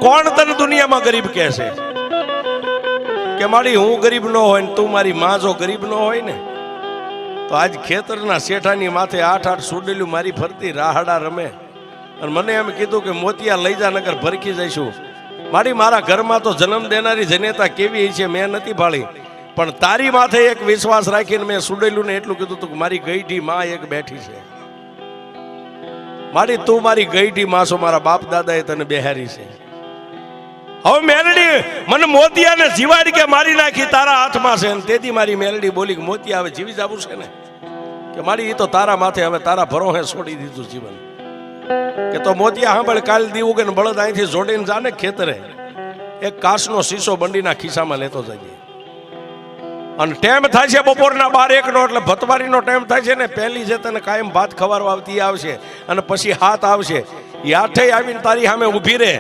કોણ તને દુનિયામાં ગરીબ કહે છે કે મારી હું ગરીબ ન હોય ને તું મારી માં જો ગરીબ ન હોય ને તો આજ ખેતરના શેઠાની માથે 8-8 સુડેલું મારી ફરતી રાહડા રમે અને મને એમ કીધું કે મોતિયા લઈ જા નગર ભરખી જઈશું. મારા ઘરમાં તો જન્મ દેનારી જનેતા કેવી છે મેં નથી ભાળી, પણ તારી માથે એક વિશ્વાસ રાખીને મેં સુડેલું ને એટલું કીધું તું કે મારી ગઈઢી માં એક બેઠી છે. તું મારી ગઈઢી માં છો, મારા બાપ દાદાએ તને બેહારી છે. હવે મેલડી મને મોતિયાને જીવાડી કે મારી નાખી તારા હાથમાં છે. તેથી મારી મેલડી બોલી કે મોતિયા હવે જીવી જવું છે ને કે મારી એ તો તારા માથે હવે તારા ભરોહે છોડી દીધું જીવન. કે તો મોતિયા સાંભળ, કાલ દીવું કે બળદ અહીંથી જોડીને જાને ખેતરે એક કાચનો શીશો બંડીના ખિસ્સામાં લેતો જઈએ. અને ટાઈમ થાય છે બપોરના 12-1 નો, એટલે ભતવારીનો ટાઈમ થાય છે ને. પહેલી જે તને કાયમ ભાત ખવારવા આવતી આવશે અને પછી હાથ આવશે. એ આઠે આવીને તારી સામે ઊભી રહે